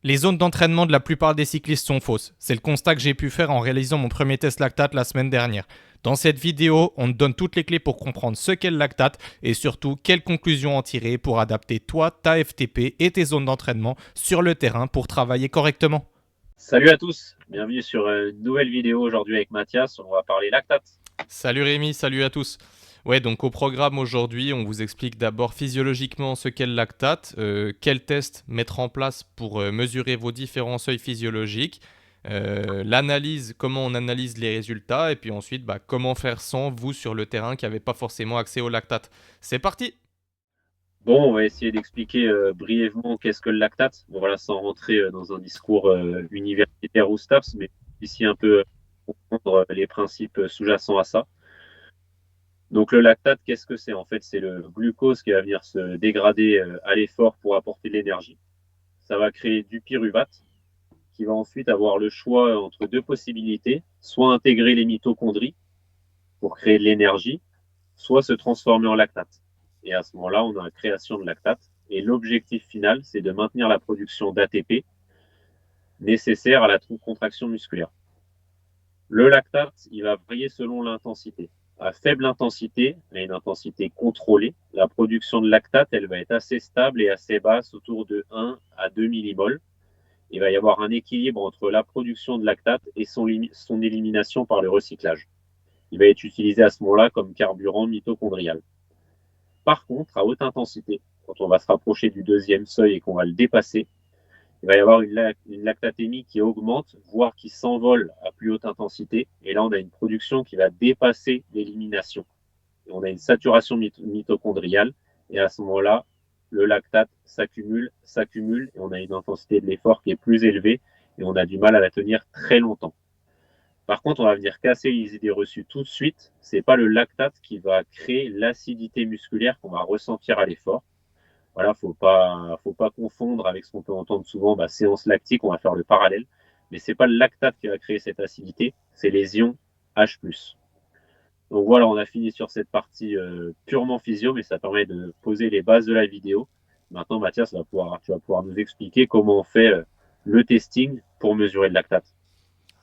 Les zones d'entraînement de la plupart des cyclistes sont fausses. C'est le constat que j'ai pu faire en réalisant mon premier test lactate la semaine dernière. Dans cette vidéo, on te donne toutes les clés pour comprendre ce qu'est le lactate et surtout quelles conclusions en tirer pour adapter toi, ta FTP et tes zones d'entraînement sur le terrain pour travailler correctement. Salut à tous, bienvenue sur une nouvelle vidéo aujourd'hui avec Mathias. On va parler lactate. Salut Rémi, salut à tous. Ouais, donc au programme aujourd'hui, on vous explique d'abord physiologiquement ce qu'est le lactate, quels tests mettre en place pour mesurer vos différents seuils physiologiques, l'analyse, comment on analyse les résultats, et puis ensuite, comment faire sans vous sur le terrain qui n'avez pas forcément accès au lactate. C'est parti. Bon, on va essayer d'expliquer brièvement qu'est-ce que le lactate. Bon, voilà, sans rentrer dans un discours universitaire ou STAPS, mais ici un peu comprendre les principes sous-jacents à ça. Donc le lactate, qu'est-ce que c'est? En fait, c'est le glucose qui va venir se dégrader à l'effort pour apporter de l'énergie. Ça va créer du pyruvate qui va ensuite avoir le choix entre deux possibilités, soit intégrer les mitochondries pour créer de l'énergie, soit se transformer en lactate. Et à ce moment-là, on a la création de lactate. Et l'objectif final, c'est de maintenir la production d'ATP nécessaire à la contraction musculaire. Le lactate, il va varier selon l'intensité. À faible intensité, à une intensité contrôlée, la production de lactate, elle va être assez stable et assez basse, autour de 1 à 2 millimoles. Il va y avoir un équilibre entre la production de lactate et son élimination par le recyclage. Il va être utilisé à ce moment-là comme carburant mitochondrial. Par contre, à haute intensité, quand on va se rapprocher du deuxième seuil et qu'on va le dépasser, il va y avoir une lactatémie qui augmente, voire qui s'envole à plus haute intensité. Et là, on a une production qui va dépasser l'élimination. Et on a une saturation mitochondriale. Et à ce moment-là, le lactate s'accumule, et on a une intensité de l'effort qui est plus élevée, et on a du mal à la tenir très longtemps. Par contre, on va venir casser les idées reçues tout de suite. C'est pas le lactate qui va créer l'acidité musculaire qu'on va ressentir à l'effort. Voilà, faut pas confondre avec ce qu'on peut entendre souvent, séance lactique, on va faire le parallèle. Mais c'est pas le lactate qui va créer cette acidité, c'est les ions H+. Donc voilà, on a fini sur cette partie purement physio, mais ça permet de poser les bases de la vidéo. Maintenant, Mathias, tu vas pouvoir nous expliquer comment on fait le testing pour mesurer le lactate.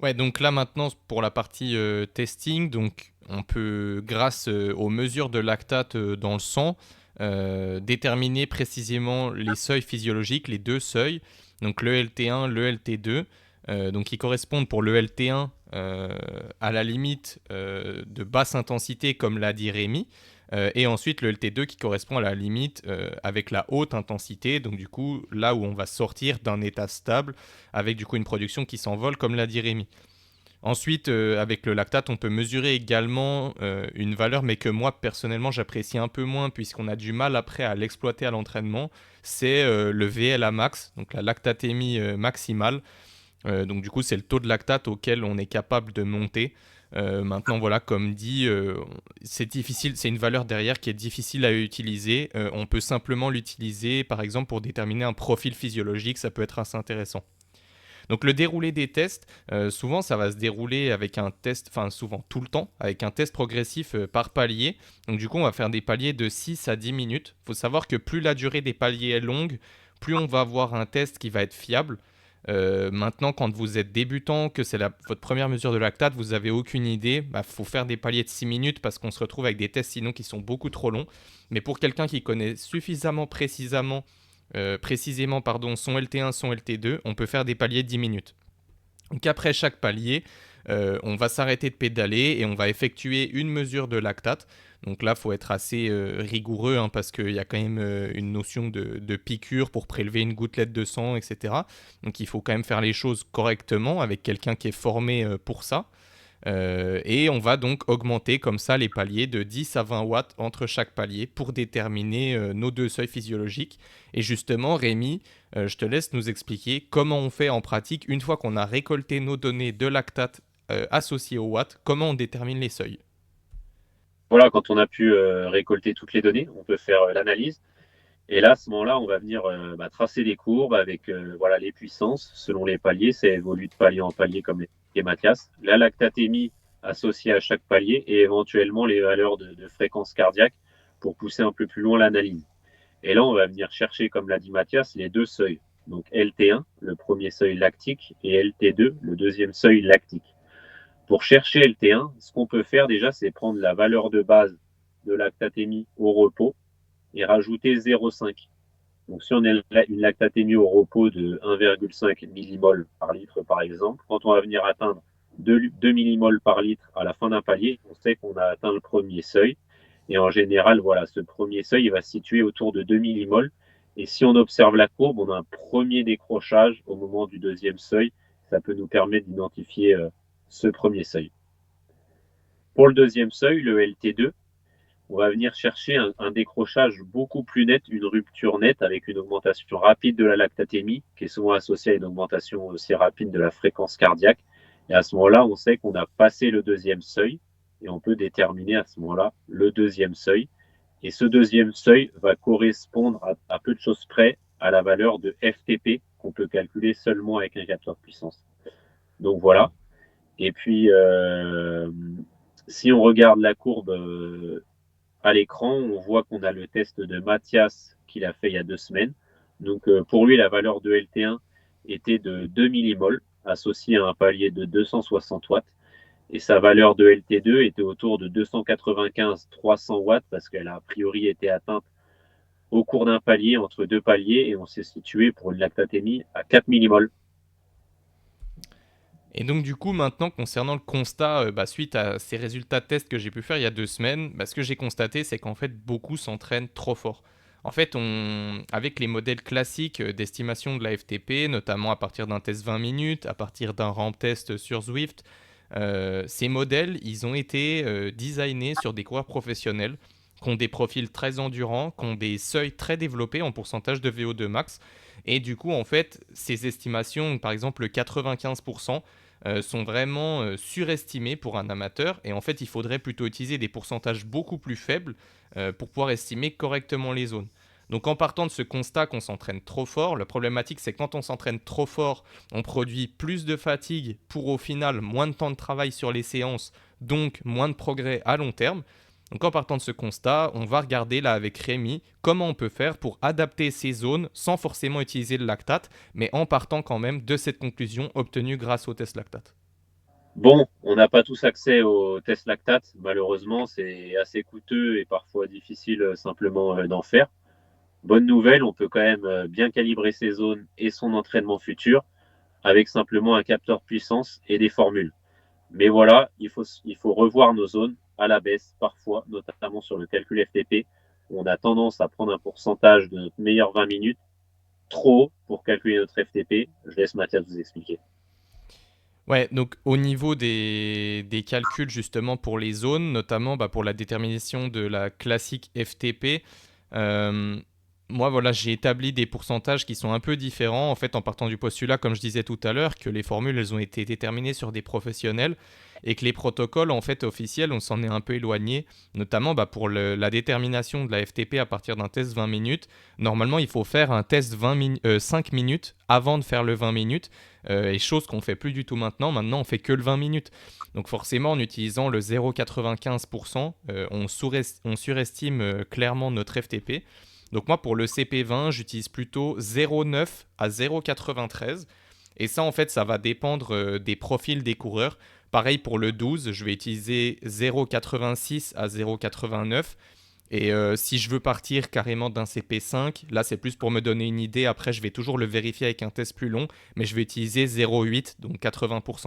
Ouais, donc là maintenant pour la partie testing, donc on peut grâce aux mesures de lactate dans le sang déterminer précisément les seuils physiologiques, les deux seuils, donc le LT1, le LT2, donc qui correspondent pour le LT1 à la limite de basse intensité comme l'a dit Rémi, et ensuite le LT2 qui correspond à la limite avec la haute intensité, donc du coup là où on va sortir d'un état stable avec du coup une production qui s'envole comme l'a dit Rémi. Ensuite, avec le lactate, on peut mesurer également une valeur, mais que moi personnellement j'apprécie un peu moins puisqu'on a du mal après à l'exploiter à l'entraînement. C'est le VLA max, donc la lactatémie maximale. Donc du coup, c'est le taux de lactate auquel on est capable de monter. Maintenant, voilà, comme dit, c'est difficile, c'est une valeur derrière qui est difficile à utiliser. On peut simplement l'utiliser, par exemple, pour déterminer un profil physiologique. Ça peut être assez intéressant. Donc le déroulé des tests, souvent ça va se dérouler avec un test, enfin souvent tout le temps, avec un test progressif par palier. Donc du coup on va faire des paliers de 6 à 10 minutes. Il faut savoir que plus la durée des paliers est longue, plus on va avoir un test qui va être fiable. Maintenant, quand vous êtes débutant, que c'est votre première mesure de lactate, vous n'avez aucune idée, faut faire des paliers de 6 minutes parce qu'on se retrouve avec des tests sinon qui sont beaucoup trop longs. Mais pour quelqu'un qui connaît suffisamment précisément son LT1, son LT2, on peut faire des paliers de 10 minutes. Donc après chaque palier, on va s'arrêter de pédaler et on va effectuer une mesure de lactate. Donc là, il faut être assez rigoureux parce qu'il y a quand même une notion de piqûre pour prélever une gouttelette de sang, etc. Donc il faut quand même faire les choses correctement avec quelqu'un qui est formé pour ça. Et on va donc augmenter comme ça les paliers de 10 à 20 watts entre chaque palier pour déterminer nos deux seuils physiologiques. Et justement, Rémi, je te laisse nous expliquer comment on fait en pratique une fois qu'on a récolté nos données de lactate associées au watt, comment on détermine les seuils. Voilà, quand on a pu récolter toutes les données, on peut faire l'analyse. Et là, à ce moment-là, on va venir tracer des courbes avec voilà, les puissances selon les paliers. Ça évolue de palier en palier comme les Mathias. La lactatémie associée à chaque palier et éventuellement les valeurs de fréquence cardiaque pour pousser un peu plus loin l'analyse. Et là, on va venir chercher, comme l'a dit Mathias, les deux seuils. Donc LT1, le premier seuil lactique, et LT2, le deuxième seuil lactique. Pour chercher LT1, ce qu'on peut faire déjà, c'est prendre la valeur de base de lactatémie au repos et rajouter 0,5. Donc si on a une lactatémie au repos de 1,5 mmol par litre par exemple, quand on va venir atteindre 2 mmol par litre à la fin d'un palier, on sait qu'on a atteint le premier seuil. Et en général, voilà, ce premier seuil il va se situer autour de 2 mmol. Et si on observe la courbe, on a un premier décrochage au moment du deuxième seuil. Ça peut nous permettre d'identifier ce premier seuil. Pour le deuxième seuil, le LT2, on va venir chercher un décrochage beaucoup plus net, une rupture nette avec une augmentation rapide de la lactatémie, qui est souvent associée à une augmentation aussi rapide de la fréquence cardiaque. Et à ce moment-là, on sait qu'on a passé le deuxième seuil et on peut déterminer à ce moment-là le deuxième seuil. Et ce deuxième seuil va correspondre à peu de choses près à la valeur de FTP qu'on peut calculer seulement avec un capteur de puissance. Donc voilà. Et puis, si on regarde la courbe à l'écran, on voit qu'on a le test de Mathias qu'il a fait il y a 2 semaines. Donc pour lui, la valeur de LT1 était de 2 mmol associée à un palier de 260 watts. Et sa valeur de LT2 était autour de 295-300 watts parce qu'elle a priori été atteinte au cours d'un palier, entre 2 paliers, et on s'est situé pour une lactatémie à 4 mmol. Et donc du coup maintenant concernant le constat, suite à ces résultats de tests que j'ai pu faire il y a 2 semaines, ce que j'ai constaté c'est qu'en fait beaucoup s'entraînent trop fort. En fait, avec les modèles classiques d'estimation de la FTP, notamment à partir d'un test 20 minutes, à partir d'un ramp test sur Zwift, ces modèles, ils ont été designés sur des coureurs professionnels qui ont des profils très endurants, qui ont des seuils très développés en pourcentage de VO2 max. Et du coup, en fait, ces estimations, par exemple le 95%, sont vraiment surestimées pour un amateur. Et en fait, il faudrait plutôt utiliser des pourcentages beaucoup plus faibles pour pouvoir estimer correctement les zones. Donc en partant de ce constat qu'on s'entraîne trop fort, la problématique c'est que quand on s'entraîne trop fort, on produit plus de fatigue pour au final moins de temps de travail sur les séances, donc moins de progrès à long terme. Donc en partant de ce constat, on va regarder là avec Rémi comment on peut faire pour adapter ces zones sans forcément utiliser le lactate, mais en partant quand même de cette conclusion obtenue grâce au test lactate. Bon, on n'a pas tous accès au test lactate, malheureusement, c'est assez coûteux et parfois difficile simplement d'en faire. Bonne nouvelle, on peut quand même bien calibrer ses zones et son entraînement futur avec simplement un capteur puissance et des formules. Mais voilà, il faut revoir nos zones à la baisse parfois, notamment sur le calcul FTP, où on a tendance à prendre un pourcentage de notre meilleur 20 minutes trop haut pour calculer notre FTP. Je laisse Mathias vous expliquer. Ouais, donc au niveau des calculs justement pour les zones, notamment pour la détermination de la classique FTP, euh, moi voilà, j'ai établi des pourcentages qui sont un peu différents en fait en partant du postulat, comme je disais tout à l'heure, que les formules elles ont été déterminées sur des professionnels et que les protocoles en fait officiels on s'en est un peu éloigné, notamment pour la détermination de la FTP à partir d'un test 20 minutes. Normalement il faut faire un test 5 minutes avant de faire le 20 minutes. Et chose qu'on fait plus du tout maintenant. Maintenant, on fait que le 20 minutes. Donc forcément, en utilisant le 0,95%, on surestime clairement notre FTP. Donc moi, pour le CP20, j'utilise plutôt 0,9 à 0,93. Et ça, en fait, ça va dépendre des profils des coureurs. Pareil pour le 12, je vais utiliser 0,86 à 0,89. Et si je veux partir carrément d'un CP5, là c'est plus pour me donner une idée. Après, je vais toujours le vérifier avec un test plus long, mais je vais utiliser 0,8, donc 80%.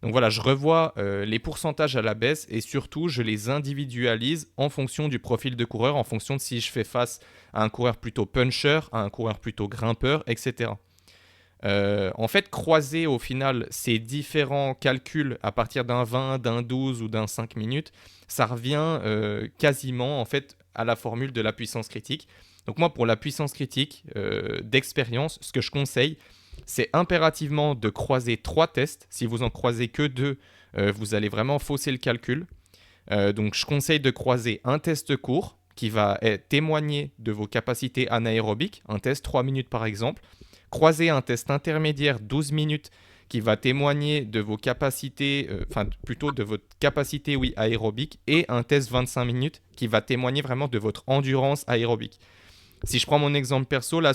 Donc voilà, je revois les pourcentages à la baisse et surtout, je les individualise en fonction du profil de coureur, en fonction de si je fais face à un coureur plutôt puncher, à un coureur plutôt grimpeur, etc. En fait, croiser au final ces différents calculs à partir d'un 20, d'un 12 ou d'un 5 minutes, ça revient quasiment en fait à la formule de la puissance critique. Donc moi, pour la puissance critique d'expérience, ce que je conseille, c'est impérativement de croiser 3 tests. Si vous en croisez que 2, vous allez vraiment fausser le calcul. Donc je conseille de croiser un test court qui va témoigner de vos capacités anaérobiques, un test 3 minutes par exemple. Croiser un test intermédiaire 12 minutes qui va témoigner de vos capacités, plutôt de votre capacité aérobique, et un test 25 minutes qui va témoigner vraiment de votre endurance aérobique. Si je prends mon exemple perso, là,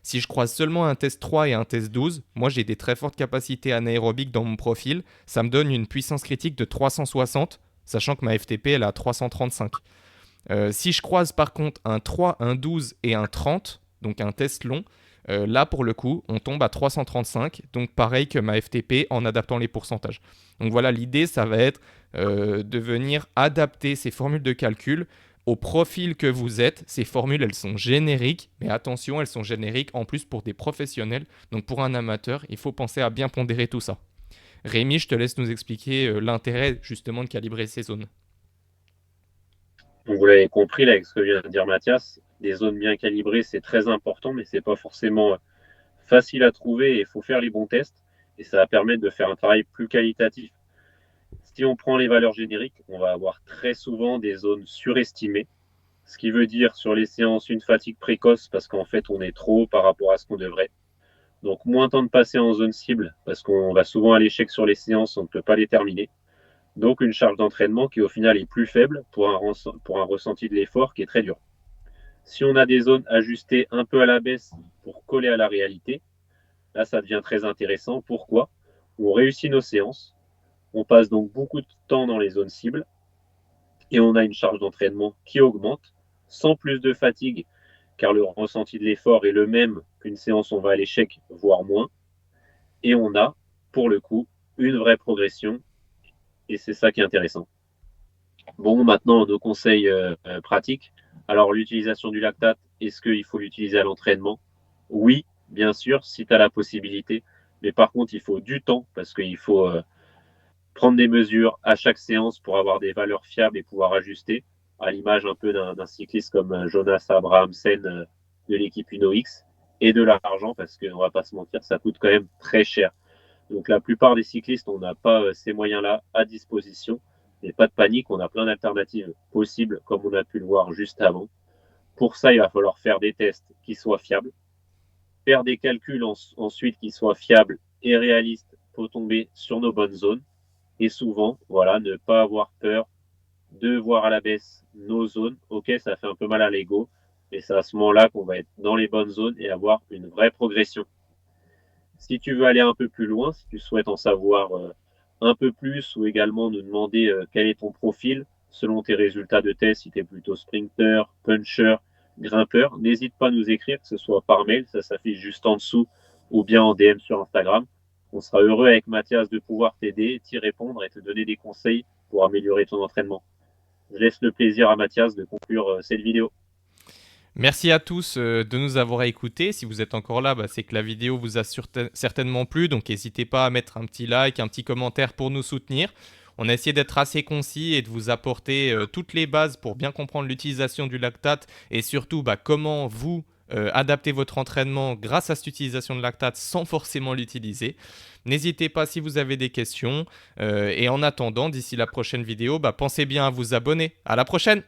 si je croise seulement un test 3 et un test 12, moi j'ai des très fortes capacités anaérobiques dans mon profil. Ça me donne une puissance critique de 360, sachant que ma FTP elle est à 335. Si je croise par contre un 3, un 12 et un 30, donc un test long, là pour le coup, on tombe à 335, donc pareil que ma FTP en adaptant les pourcentages. Donc voilà, l'idée, ça va être de venir adapter ces formules de calcul au profil que vous êtes. Ces formules, elles sont génériques, mais attention, elles sont génériques en plus pour des professionnels. Donc pour un amateur, il faut penser à bien pondérer tout ça. Rémi, je te laisse nous expliquer l'intérêt justement de calibrer ces zones. Donc, vous l'avez compris là, avec ce que vient de dire Mathias, des zones bien calibrées, c'est très important, mais c'est pas forcément facile à trouver et il faut faire les bons tests. Et ça va permettre de faire un travail plus qualitatif. Si on prend les valeurs génériques, on va avoir très souvent des zones surestimées, ce qui veut dire sur les séances une fatigue précoce parce qu'en fait on est trop haut par rapport à ce qu'on devrait. Donc moins temps de passer en zone cible parce qu'on va souvent à l'échec sur les séances, on ne peut pas les terminer. Donc une charge d'entraînement qui au final est plus faible pour un ressenti de l'effort qui est très dur. Si on a des zones ajustées un peu à la baisse pour coller à la réalité, là ça devient très intéressant. Pourquoi? On réussit nos séances, on passe donc beaucoup de temps dans les zones cibles et on a une charge d'entraînement qui augmente sans plus de fatigue car le ressenti de l'effort est le même qu'une séance on va à l'échec, voire moins. Et on a, pour le coup, une vraie progression et c'est ça qui est intéressant. Bon, maintenant, nos conseils pratiques. Alors, l'utilisation du lactate, est-ce qu'il faut l'utiliser à l'entraînement? Oui, bien sûr, si tu as la possibilité. Mais par contre, il faut du temps parce qu'il faut prendre des mesures à chaque séance pour avoir des valeurs fiables et pouvoir ajuster, à l'image un peu d'un cycliste comme Jonas Abrahamsen de l'équipe UnoX, et de l'argent parce qu'on ne va pas se mentir, ça coûte quand même très cher. Donc la plupart des cyclistes, on n'a pas ces moyens-là à disposition. Mais pas de panique, on a plein d'alternatives possibles, comme on a pu le voir juste avant. Pour ça, il va falloir faire des tests qui soient fiables, faire des calculs ensuite qui soient fiables et réalistes pour tomber sur nos bonnes zones. Et souvent, voilà, ne pas avoir peur de voir à la baisse nos zones. Ok, ça fait un peu mal à l'ego, mais c'est à ce moment-là qu'on va être dans les bonnes zones et avoir une vraie progression. Si tu veux aller un peu plus loin, si tu souhaites en savoir un peu plus ou également nous demander quel est ton profil selon tes résultats de test, si tu es plutôt sprinter, puncher, grimpeur, n'hésite pas à nous écrire, que ce soit par mail, ça s'affiche juste en dessous, ou bien en DM sur Instagram. On sera heureux avec Mathias de pouvoir t'aider, t'y répondre et te donner des conseils pour améliorer ton entraînement. Je laisse le plaisir à Mathias de conclure cette vidéo. Merci à tous de nous avoir écoutés. Si vous êtes encore là, c'est que la vidéo vous a certainement plu. Donc n'hésitez pas à mettre un petit like, un petit commentaire pour nous soutenir. On a essayé d'être assez concis et de vous apporter toutes les bases pour bien comprendre l'utilisation du lactate et surtout comment vous adapter votre entraînement grâce à cette utilisation de lactate sans forcément l'utiliser. N'hésitez pas si vous avez des questions. Et en attendant, d'ici la prochaine vidéo, pensez bien à vous abonner. À la prochaine!